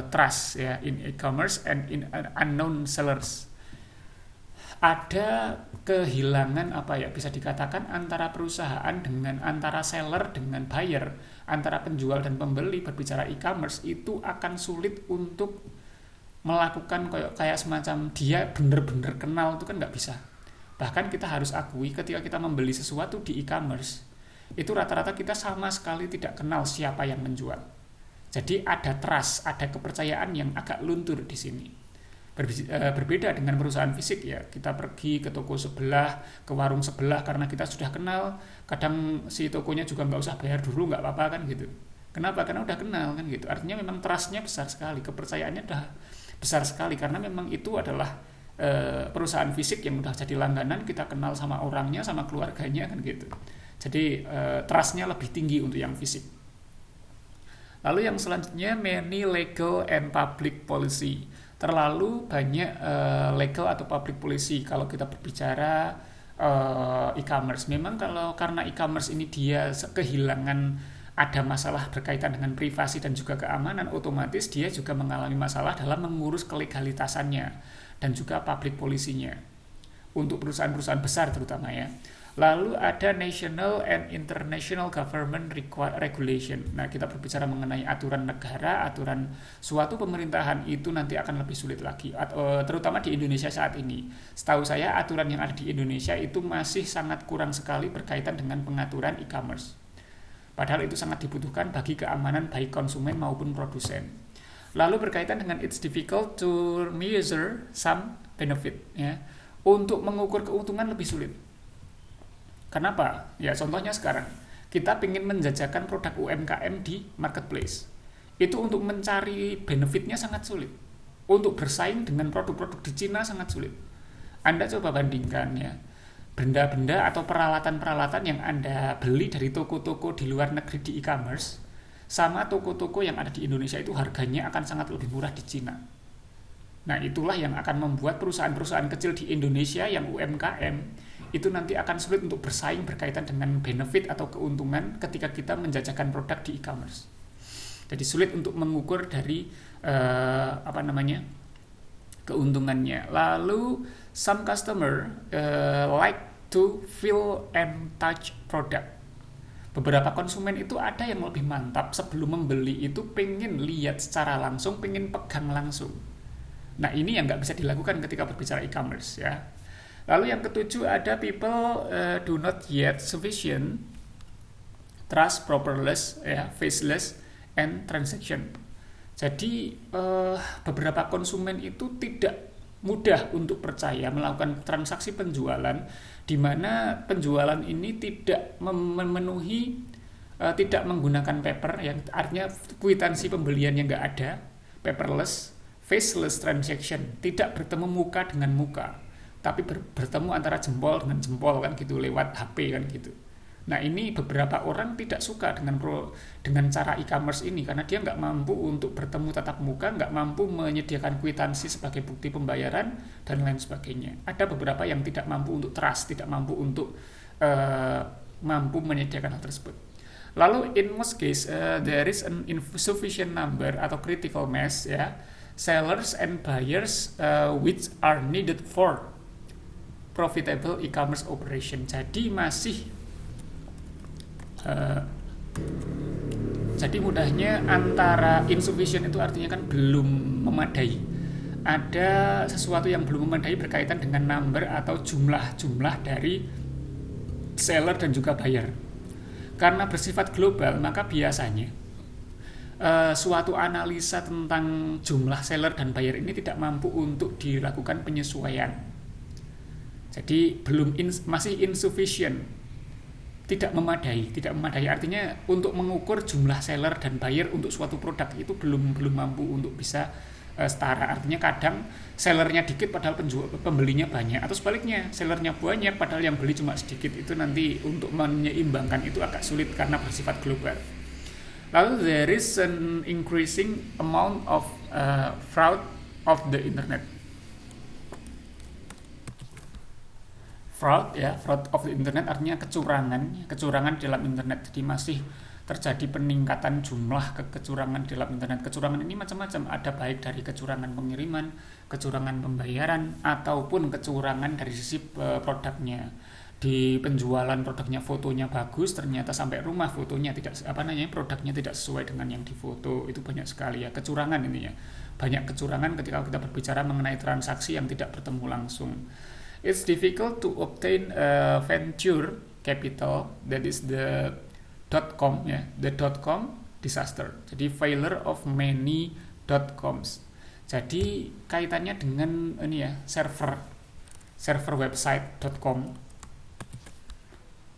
trust ya in e-commerce and in unknown sellers. Ada kehilangan apa ya, bisa dikatakan antara perusahaan dengan antara seller dengan buyer, antara penjual dan pembeli. Berbicara e-commerce itu akan sulit untuk melakukan kayak semacam dia bener-bener kenal, itu kan nggak bisa. Bahkan kita harus akui ketika kita membeli sesuatu di e-commerce itu rata-rata kita sama sekali tidak kenal siapa yang menjual. Jadi ada trust, ada kepercayaan yang agak luntur di sini. Berbeda dengan perusahaan fisik ya, kita pergi ke toko sebelah, ke warung sebelah karena kita sudah kenal, kadang si tokonya juga nggak usah bayar dulu, nggak apa-apa kan gitu. Kenapa? Karena udah kenal kan gitu. Artinya memang trustnya besar sekali, kepercayaannya udah besar sekali, karena memang itu adalah perusahaan fisik yang udah jadi langganan, kita kenal sama orangnya, sama keluarganya kan gitu. Jadi trustnya lebih tinggi untuk yang fisik. Lalu yang selanjutnya many legal and public policy. Terlalu banyak legal atau public policy kalau kita berbicara e-commerce. Memang karena e-commerce ini dia kehilangan, ada masalah berkaitan dengan privasi dan juga keamanan, otomatis dia juga mengalami masalah dalam mengurus kelegalitasannya dan juga public policy-nya untuk perusahaan-perusahaan besar terutama ya. Lalu ada national and international government regulation. Nah, kita berbicara mengenai aturan negara, aturan suatu pemerintahan, itu nanti akan lebih sulit lagi, terutama di Indonesia saat ini. Setahu saya aturan yang ada di Indonesia itu masih sangat kurang sekali berkaitan dengan pengaturan e-commerce. Padahal itu sangat dibutuhkan bagi keamanan baik konsumen maupun produsen. Lalu berkaitan dengan it's difficult to measure some benefit ya. Untuk mengukur keuntungan lebih sulit. Kenapa? Ya contohnya sekarang kita ingin menjajakan produk UMKM di marketplace. Itu untuk mencari benefitnya sangat sulit. Untuk bersaing dengan produk-produk di Cina sangat sulit. Anda coba bandingkan ya, benda-benda atau peralatan-peralatan yang Anda beli dari toko-toko di luar negeri di e-commerce sama toko-toko yang ada di Indonesia, itu harganya akan sangat lebih murah di Cina. Nah, itulah yang akan membuat perusahaan-perusahaan kecil di Indonesia yang UMKM itu nanti akan sulit untuk bersaing berkaitan dengan benefit atau keuntungan ketika kita menjajakan produk di e-commerce. Jadi sulit untuk mengukur dari keuntungannya. Lalu some customer like to feel and touch product. Beberapa konsumen itu ada yang lebih mantap sebelum membeli itu pengen lihat secara langsung, pengen pegang langsung. Nah ini yang nggak bisa dilakukan ketika berbicara e-commerce ya. Lalu yang ketujuh ada people do not yet sufficient trust properless, ya, faceless and transaction. Jadi beberapa konsumen itu tidak mudah untuk percaya melakukan transaksi penjualan, di mana penjualan ini tidak memenuhi, tidak menggunakan paper, yang artinya kwitansi pembeliannya nggak ada, paperless, faceless transaction, tidak bertemu muka dengan muka, tapi bertemu antara jempol dengan jempol kan gitu, lewat HP kan gitu. Nah ini beberapa orang tidak suka dengan cara e-commerce ini karena dia nggak mampu untuk bertemu tatap muka, nggak mampu menyediakan kwitansi sebagai bukti pembayaran dan lain sebagainya. Ada beberapa yang tidak mampu untuk trust, tidak mampu untuk mampu menyediakan hal tersebut. Lalu in most case there is an insufficient number atau critical mass ya, sellers and buyers which are needed for profitable e-commerce operation. Jadi masih jadi mudahnya antara insufficient itu artinya kan belum memadai. Ada sesuatu yang belum memadai berkaitan dengan number atau jumlah dari seller dan juga buyer. Karena bersifat global, maka biasanya suatu analisa tentang jumlah seller dan buyer ini tidak mampu untuk dilakukan penyesuaian. Jadi masih insufficient. Tidak memadai artinya untuk mengukur jumlah seller dan buyer untuk suatu produk itu belum mampu untuk bisa setara. Artinya kadang sellernya dikit padahal pembelinya banyak, atau sebaliknya sellernya banyak padahal yang beli cuma sedikit. Itu nanti untuk menyeimbangkan itu agak sulit karena bersifat global. Lalu there is an increasing amount of fraud of the internet. Fraud of the internet artinya kecurangan dalam internet. Jadi masih terjadi peningkatan jumlah kecurangan dalam internet. Kecurangan ini macam-macam, ada baik dari kecurangan pengiriman, kecurangan pembayaran, ataupun kecurangan dari sisi produknya. Di penjualan produknya, fotonya bagus, ternyata sampai rumah fotonya produknya tidak sesuai dengan yang difoto. Itu banyak sekali ya kecurangan ini ya. Banyak kecurangan ketika kita berbicara mengenai transaksi yang tidak bertemu langsung. It's difficult to obtain venture capital, that is the .com ya, the .com disaster. Jadi failure of many .coms. Jadi kaitannya dengan ini ya, server website .com.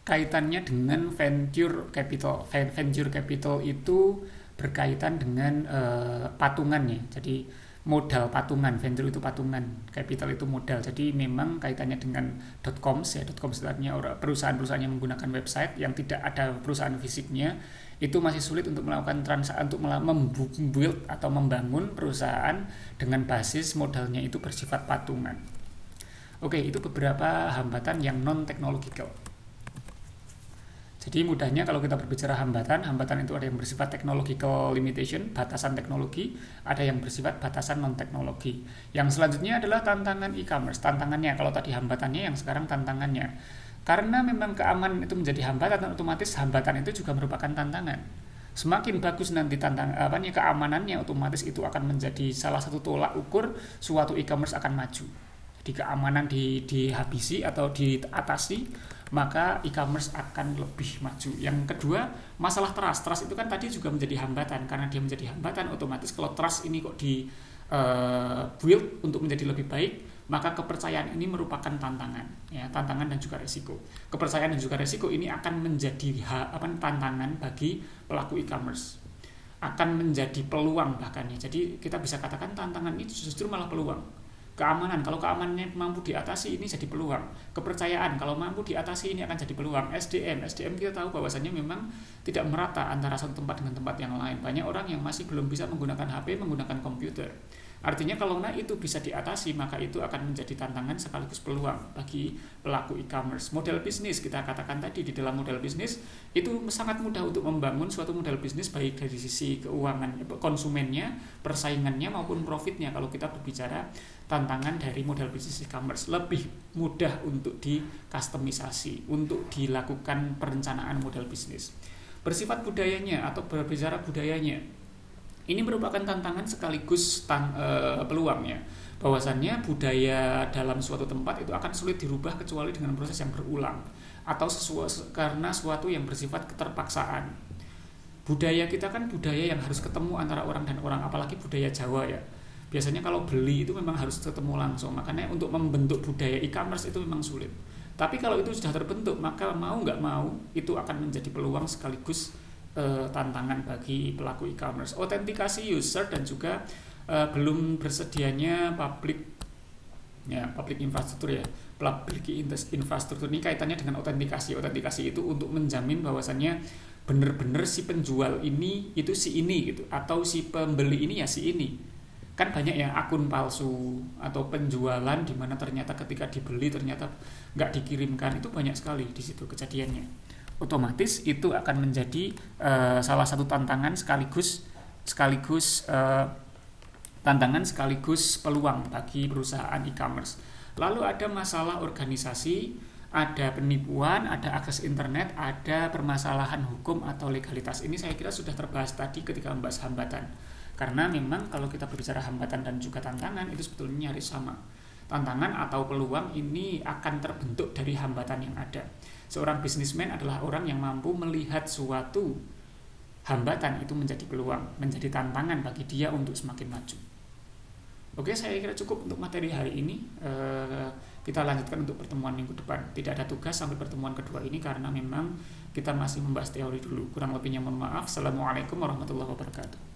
Kaitannya dengan venture capital. Venture capital itu berkaitan dengan patungannya. Jadi modal patungan, venture itu patungan, capital itu modal. Jadi memang kaitannya dengan .coms ya, .coms artinya perusahaan-perusahaan yang menggunakan website yang tidak ada perusahaan fisiknya, itu masih sulit untuk melakukan transaksi, untuk membuild atau membangun perusahaan dengan basis modalnya itu bersifat patungan. Oke, itu beberapa hambatan yang non-technological. Jadi mudahnya kalau kita berbicara hambatan itu ada yang bersifat technological limitation, batasan teknologi, ada yang bersifat batasan non-teknologi. Yang selanjutnya adalah tantangan e-commerce. Tantangannya, kalau tadi hambatannya, yang sekarang tantangannya. Karena memang keamanan itu menjadi hambatan, otomatis hambatan itu juga merupakan tantangan. Semakin bagus nanti keamanannya, otomatis itu akan menjadi salah satu tolak ukur suatu e-commerce akan maju. Jadi keamanan dihabisi atau diatasi, maka e-commerce akan lebih maju. Yang kedua, masalah trust itu kan tadi juga menjadi hambatan. Karena dia menjadi hambatan, otomatis kalau trust ini kok build untuk menjadi lebih baik, maka kepercayaan ini merupakan tantangan ya, tantangan dan juga resiko. Kepercayaan dan juga resiko ini akan menjadi tantangan bagi pelaku e-commerce, akan menjadi peluang bahkan ya. Jadi kita bisa katakan tantangan itu justru malah peluang. Keamanan, kalau keamanannya mampu diatasi, ini jadi peluang. Kepercayaan, kalau mampu diatasi, ini akan jadi peluang. SDM kita tahu bahwasannya memang tidak merata antara satu tempat dengan tempat yang lain. Banyak orang yang masih belum bisa menggunakan HP, menggunakan komputer. Artinya kalau itu bisa diatasi, maka itu akan menjadi tantangan sekaligus peluang bagi pelaku e-commerce. Model bisnis, kita katakan tadi di dalam model bisnis itu sangat mudah untuk membangun suatu model bisnis baik dari sisi keuangan konsumennya, persaingannya maupun profitnya. Kalau kita berbicara tantangan dari model bisnis e-commerce, lebih mudah untuk di-customisasi, untuk dilakukan perencanaan model bisnis. Bersifat budayanya atau berbicara budayanya, ini merupakan tantangan sekaligus peluang ya. Bahwasannya budaya dalam suatu tempat itu akan sulit dirubah kecuali dengan proses yang berulang atau karena suatu yang bersifat keterpaksaan. Budaya kita kan budaya yang harus ketemu antara orang dan orang, apalagi budaya Jawa ya. Biasanya kalau beli itu memang harus ketemu langsung, makanya untuk membentuk budaya e-commerce itu memang sulit. Tapi kalau itu sudah terbentuk, maka mau nggak mau itu akan menjadi peluang sekaligus tantangan bagi pelaku e-commerce. Autentikasi user dan juga belum bersedianya public infrastruktur ya. Public infrastruktur ini kaitannya dengan autentikasi. Autentikasi itu untuk menjamin bahwasannya benar-benar si penjual ini itu si ini gitu, atau si pembeli ini ya si ini. Kan banyak ya akun palsu atau penjualan di mana ternyata ketika dibeli ternyata nggak dikirimkan, itu banyak sekali di situ kejadiannya. Otomatis itu akan menjadi salah satu tantangan sekaligus tantangan sekaligus peluang bagi perusahaan e-commerce. Lalu ada masalah organisasi, ada penipuan, ada akses internet, ada permasalahan hukum atau legalitas. Ini saya kira sudah terbahas tadi ketika membahas hambatan. Karena memang kalau kita berbicara hambatan dan juga tantangan itu sebetulnya nyaris sama. Tantangan atau peluang ini akan terbentuk dari hambatan yang ada. Seorang bisnismen adalah orang yang mampu melihat suatu hambatan itu menjadi peluang, menjadi tantangan bagi dia untuk semakin maju. Oke, saya kira cukup untuk materi hari ini. Kita lanjutkan untuk pertemuan minggu depan. Tidak ada tugas sampai pertemuan kedua ini karena memang kita masih membahas teori dulu. Kurang lebihnya mohon maaf. Assalamualaikum warahmatullahi wabarakatuh.